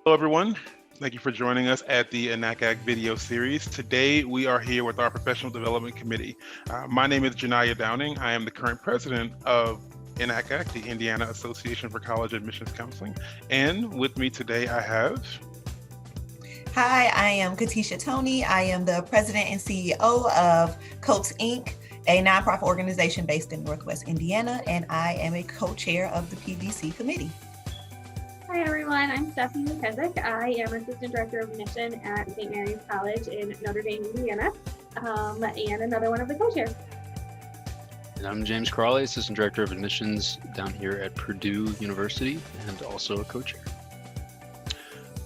Hello, everyone. Thank you for joining us at the NACAC video series. Today, we are here with our Professional Development Committee. My name is Janaya Downing. I am the current president of NACAC, the Indiana Association for College Admissions Counseling. And with me today, I have... Hi, I am Katisha Tony. I am the president and CEO of COPES Inc., a nonprofit organization based in Northwest Indiana, and I am a co-chair of the PDC committee. Hi everyone, I'm Stephanie McKenzick. I am Assistant Director of Admission at St. Mary's College in Notre Dame, Indiana, and another one of the co-chairs. And I'm James Crawley, Assistant Director of Admissions down here at Purdue University, and also a co-chair.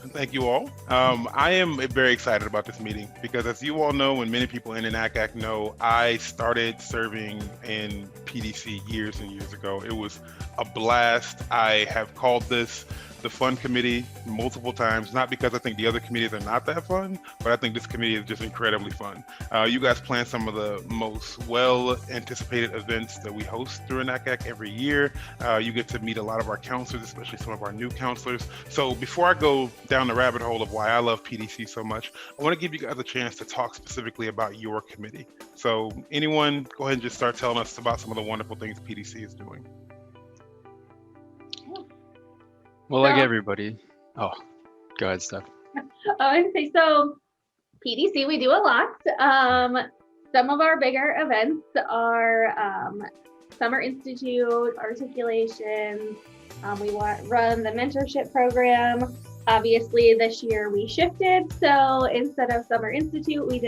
Thank you all. I am very excited about this meeting because, as you all know, and many people in NACAC know, I started serving in PDC years and years ago. It was a blast. I have called this the fun committee multiple times, not because I think the other committees are not that fun, but I think this committee is just incredibly fun. You guys plan some of the most well-anticipated events that we host through NACAC every year. You get to meet a lot of our counselors, especially some of our new counselors. So before I go down the rabbit hole of why I love PDC so much, I want to give you guys a chance to talk specifically about your committee. So anyone, go ahead and just start telling us about some of the wonderful things PDC is doing. Well, like everybody. Oh, go ahead, Steph. So PDC, we do a lot. Some of our bigger events are Summer Institute, articulation. We run the mentorship program. Obviously, this year we shifted. So instead of Summer Institute, we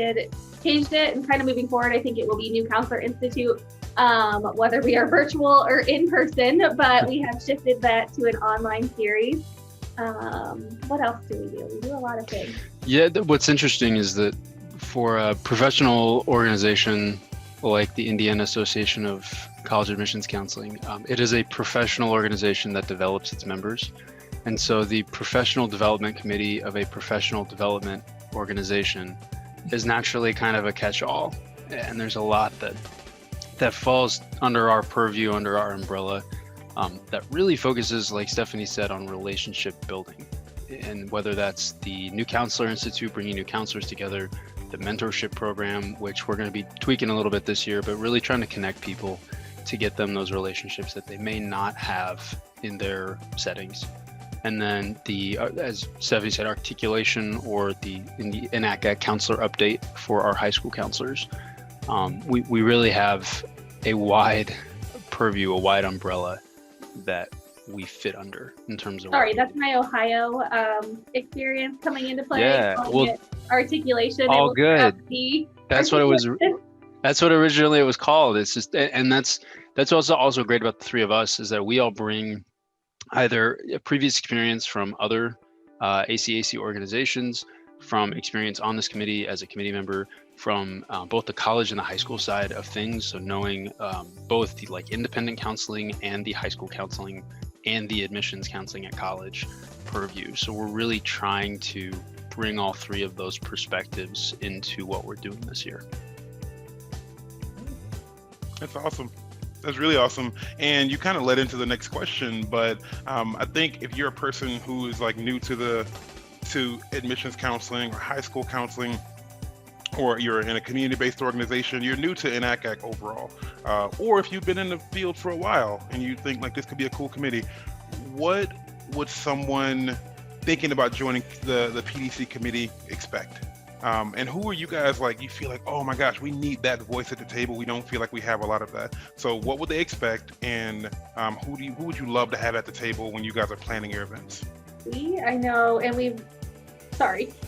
changed it, and kind of moving forward, I think it will be New Counselor Institute. Whether we are virtual or in person, but we have shifted that to an online series. What else do we do? We do a lot of things. Yeah, what's interesting is that for a professional organization like the Indiana Association of College Admissions Counseling, it is a professional organization that develops its members. And so the Professional Development Committee of a professional development organization is naturally kind of a catch-all. And there's a lot that falls under our purview, under our umbrella, that really focuses, like Stephanie said, on relationship building. And whether that's the New Counselor Institute, bringing new counselors together, the mentorship program, which we're going to be tweaking a little bit this year, but really trying to connect people to get them those relationships that they may not have in their settings. And then the, as Stephanie said, articulation, or in the NACAC counselor update for our high school counselors. We really have a wide purview, a wide umbrella that we fit under in terms of. Sorry, that's my Ohio experience coming into play. Yeah, well, articulation. All good. That's what it was. That's what originally it was called. It's just, and that's also great about the three of us, is that we all bring either a previous experience from other ACAC organizations, from experience on this committee as a committee member, from both the college and the high school side of things. So knowing both the independent counseling and the high school counseling and the admissions counseling at college purview. So we're really trying to bring all three of those perspectives into what we're doing this year. That's awesome. That's really awesome. And you kind of led into the next question, but I think if you're a person who is new to admissions counseling or high school counseling, or you're in a community-based organization, you're new to NACAC overall, or if you've been in the field for a while and you think this could be a cool committee, what would someone thinking about joining the PDC committee expect? And who are you guys you feel like, oh my gosh, we need that voice at the table. We don't feel like we have a lot of that. So what would they expect, and who would you love to have at the table when you guys are planning your events? I know, and we've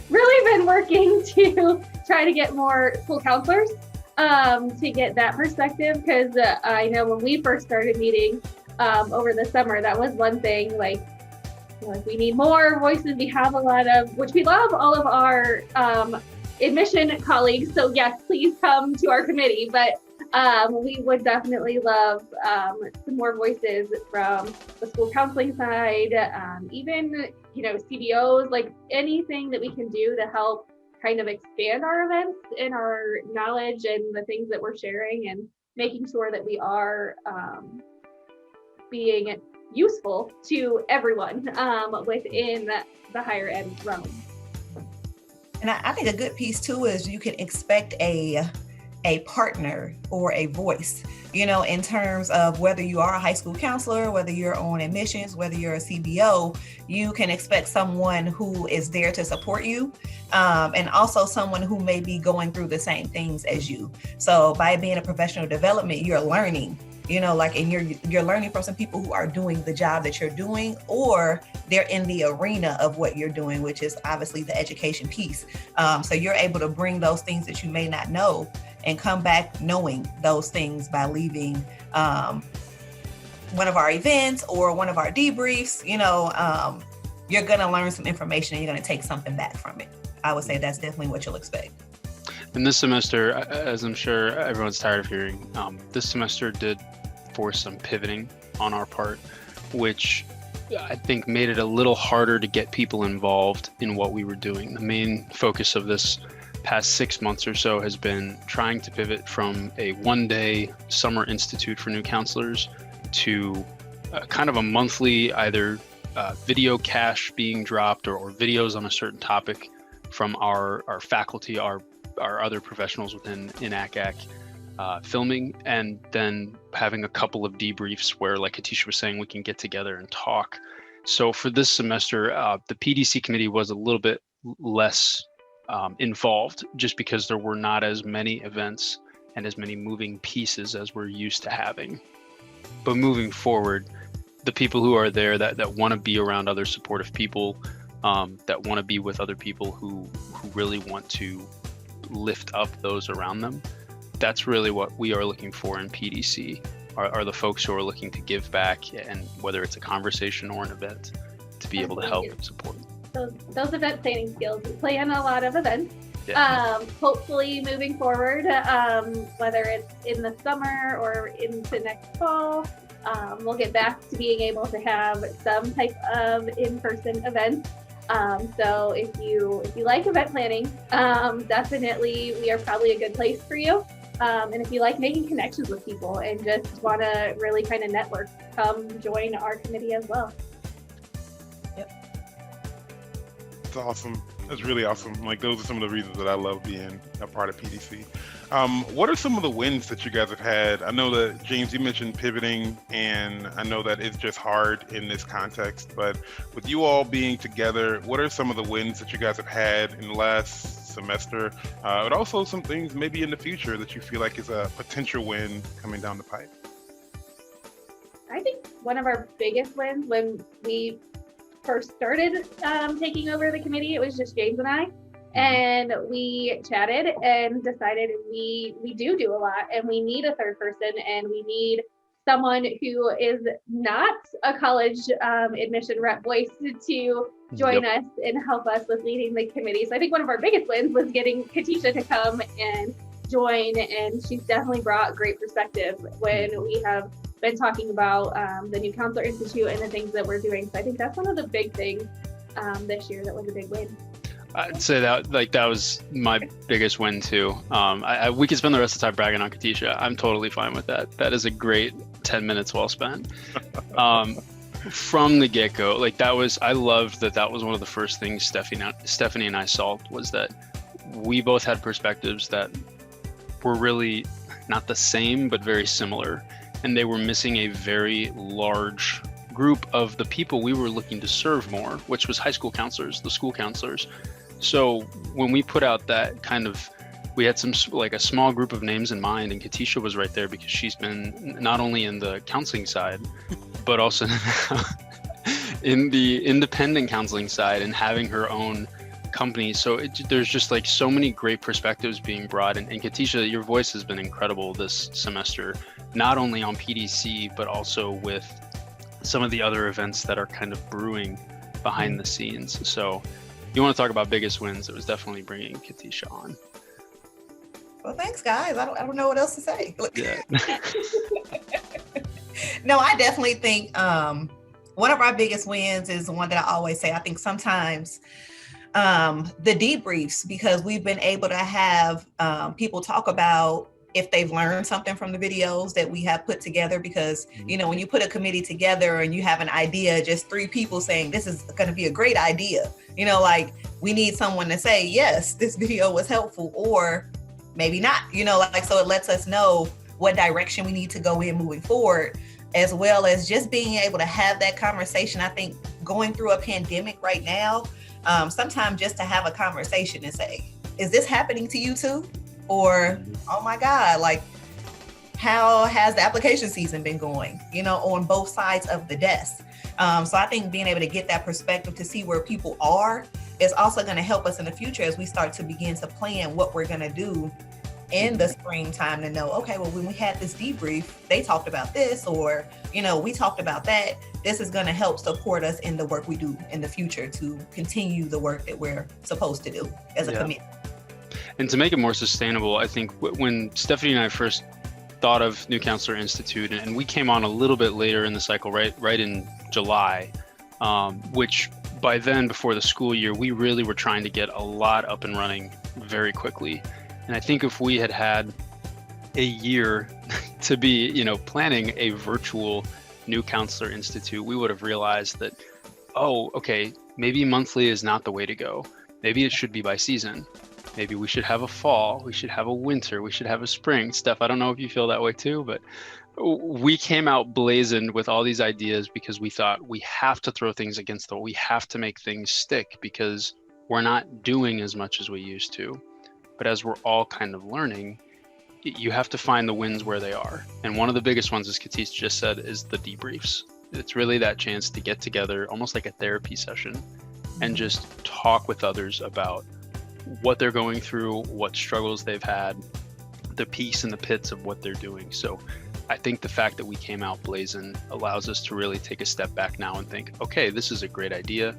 really been working to try to get more school counselors to get that perspective, because I know when we first started meeting over the summer, that was one thing, we need more voices. We have a lot of, which we love, all of our admission colleagues. So yes, please come to our committee, but we would definitely love some more voices from the school counseling side, even CBOs, anything that we can do to help kind of expand our events and our knowledge and the things that we're sharing, and making sure that we are being useful to everyone within the higher ed realm. And I think a good piece too is you can expect a partner or a voice, you know, in terms of whether you are a high school counselor, whether you're on admissions, whether you're a CBO, you can expect someone who is there to support you, and also someone who may be going through the same things as you. So by being a professional development, you're learning, you know, like, and you're learning from some people who are doing the job that you're doing, or they're in the arena of what you're doing, which is obviously the education piece. So you're able to bring those things that you may not know and come back knowing those things by leaving one of our events or one of our debriefs. You know, you're going to learn some information and you're going to take something back from it. I would say that's definitely what you'll expect. And this semester, as I'm sure everyone's tired of hearing, this semester did force some pivoting on our part, which I think made it a little harder to get people involved in what we were doing. The main focus of this past 6 months or so has been trying to pivot from a one-day summer institute for new counselors to kind of a monthly either video cache being dropped or videos on a certain topic from our faculty, our other professionals within ACAC filming, and then having a couple of debriefs where, like Katisha was saying, we can get together and talk. So for this semester, the PDC committee was a little bit less involved, just because there were not as many events and as many moving pieces as we're used to having. But moving forward, the people who are there that want to be around other supportive people, that want to be with other people who really want to lift up those around them, that's really what we are looking for in PDC, are the folks who are looking to give back, and whether it's a conversation or an event, to be able to help and support. Those event planning skills. We plan a lot of events. Yeah. Hopefully moving forward, whether it's in the summer or into next fall, we'll get back to being able to have some type of in-person events. So if you like event planning, definitely we are probably a good place for you. And if you like making connections with people and just want to really kind of network, come join our committee as well. It's awesome. That's really awesome. Like, those are some of the reasons that I love being a part of PDC. What are some of the wins that you guys have had? I know that, James, you mentioned pivoting, and I know that it's just hard in this context, but with you all being together, what are some of the wins that you guys have had in the last semester? But also some things maybe in the future that you feel like is a potential win coming down the pipe? I think one of our biggest wins when we first started taking over the committee, it was just James and I, and we chatted and decided we do a lot, and we need a third person, and we need someone who is not a college admission rep voice to join us and help us with leading the committee. So I think one of our biggest wins was getting Katisha to come and join, and she's definitely brought great perspective when we have been talking about the New Counselor Institute and the things that we're doing. So I think that's one of the big things this year that was a big win. I'd say that was my biggest win too. We could spend the rest of the time bragging on Katisha. I'm totally fine with that. That is a great 10 minutes well spent. From the get-go, I loved that was one of the first things Stephanie and I saw, was that we both had perspectives that were really not the same, but very similar. And they were missing a very large group of the people we were looking to serve more, which was high school counselors, the school counselors. So when we put out that we had a small group of names in mind, and Katisha was right there because she's been not only in the counseling side, but also in the independent counseling side and having her own company. So there's just so many great perspectives being brought. And Katisha, your voice has been incredible this semester, not only on PDC, but also with some of the other events that are kind of brewing behind the scenes. So you want to talk about biggest wins, it was definitely bringing Katisha on. Well, thanks, guys. I don't know what else to say. Yeah. No, I definitely think one of our biggest wins is one that I always say. I think sometimes the debriefs, because we've been able to have people talk about if they've learned something from the videos that we have put together, because when you put a committee together and you have an idea, just 3 people saying this is going to be a great idea, like we need someone to say, yes, this video was helpful, or maybe not, so it lets us know what direction we need to go in moving forward, as well as just being able to have that conversation. I think going through a pandemic right now, sometimes just to have a conversation and say, is this happening to you too? Or, oh my God, like, how has the application season been going, on both sides of the desk? So I think being able to get that perspective to see where people are is also going to help us in the future as we start to begin to plan what we're going to do in the springtime, to know, okay, well, when we had this debrief, they talked about this, or, we talked about that. This is going to help support us in the work we do in the future to continue the work that we're supposed to do as a committee. And to make it more sustainable, I think when Stephanie and I first thought of New Counselor Institute, and we came on a little bit later in the cycle, right in July, which by then, before the school year, we really were trying to get a lot up and running very quickly. And I think if we had had a year to be, planning a virtual New Counselor Institute, we would have realized that, oh, okay, maybe monthly is not the way to go. Maybe it should be by season. Maybe we should have a fall, we should have a winter, we should have a spring. Steph, I don't know if you feel that way too, but we came out blazoned with all these ideas because we thought we have to throw things against the wall. We have to make things stick because we're not doing as much as we used to. But as we're all kind of learning, you have to find the wins where they are. And one of the biggest ones, as Katis just said, is the debriefs. It's really that chance to get together, almost like a therapy session, and just talk with others about what they're going through, what struggles they've had, the peaks and the pits of what they're doing. So I think the fact that we came out blazing allows us to really take a step back now and think, okay, this is a great idea.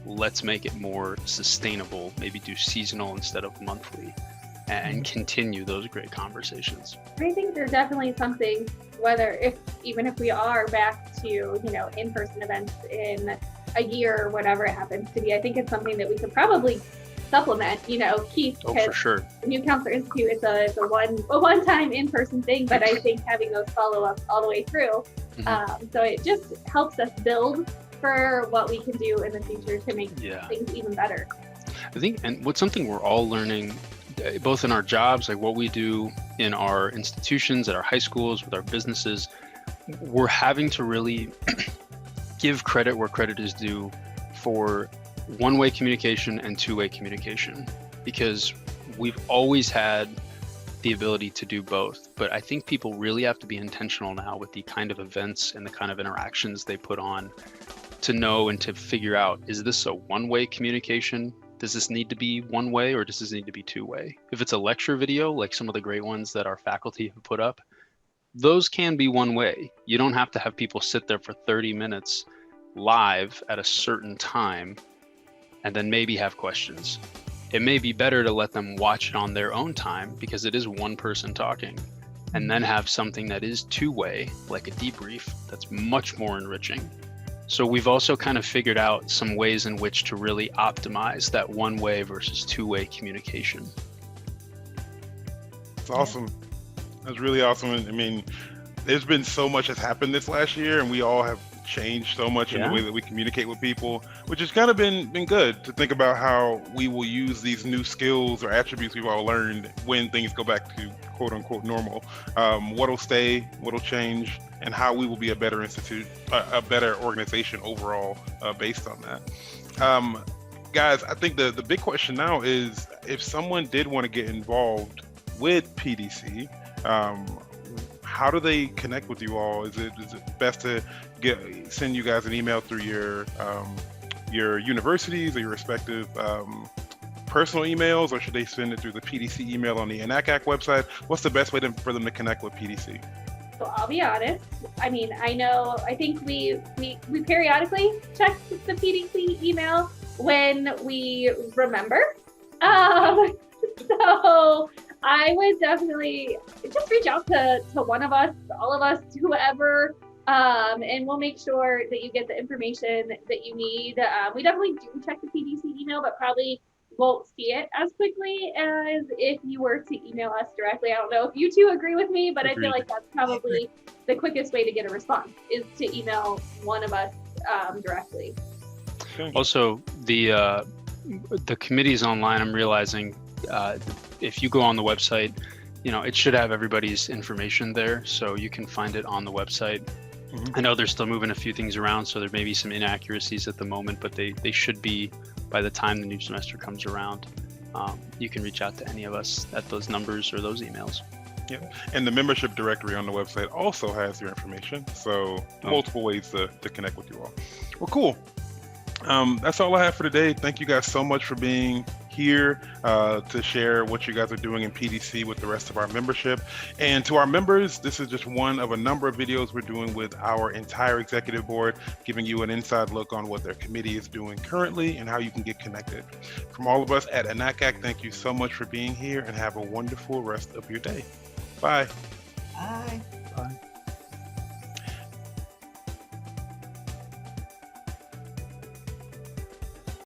Let's make it more sustainable, maybe do seasonal instead of monthly, and continue those great conversations. I think there's definitely something, even if we are back to, in-person events in a year or whatever it happens to be, I think it's something that we could probably supplement, Keith, Oh, for sure. The New Counselor Institute is a one-time in-person thing, but I think having those follow-ups all the way through, so it just helps us build for what we can do in the future to make things even better. I think, and what's something we're all learning, both in our jobs, like what we do in our institutions, at our high schools, with our businesses, we're having to really give credit where credit is due for one-way communication and two-way communication, because we've always had the ability to do both. But I think people really have to be intentional now with the kind of events and the kind of interactions they put on to know and to figure out, is this a one-way communication? Does this need to be one way, or does this need to be two-way? If it's a lecture video, like some of the great ones that our faculty have put up, those can be one way. You don't have to have people sit there for 30 minutes live at a certain time and then maybe have questions. It may be better to let them watch it on their own time, because it is one person talking, and then have something that is two-way, like a debrief, that's much more enriching. So we've also kind of figured out some ways in which to really optimize that one-way versus two-way communication. It's awesome. That's really awesome. I mean, there's been so much has happened this last year, and we all have changed so much in the way that we communicate with people, which has kind of been good to think about how we will use these new skills or attributes we've all learned when things go back to quote unquote normal. What'll stay, what'll change, and how we will be a better institute, a better organization overall based on that. Guys, I think the big question now is, if someone did want to get involved with PDC, how do they connect with you all? Is it best to send you guys an email through your universities or your respective personal emails, or should they send it through the PDC email on the NACAC website? What's the best way for them to connect with PDC? So I'll be honest. I mean, I think we periodically check the PDC email when we remember. So I would definitely just reach out to one of us, all of us, whoever, and we'll make sure that you get the information that you need. We definitely do check the PDC email, but probably won't see it as quickly as if you were to email us directly. I don't know if you two agree with me, but I Agreed. feel like that's probably the quickest way to get a response is to email one of us directly. Also, the committee's online. I'm realizing if you go on the website, it should have everybody's information there, so you can find it on the website. I know they're still moving a few things around, so there may be some inaccuracies at the moment, but they should be by the time the new semester comes around. You can reach out to any of us at those numbers or those emails. Yeah, and the membership directory on the website also has your information, so multiple ways to connect with you all. Well, cool. That's all I have for today. Thank you guys so much for being here to share what you guys are doing in PDC with the rest of our membership. And to our members, this is just one of a number of videos we're doing with our entire executive board, giving you an inside look on what their committee is doing currently and how you can get connected. From all of us at NACAC, thank you so much for being here and have a wonderful rest of your day. Bye. Bye. Bye.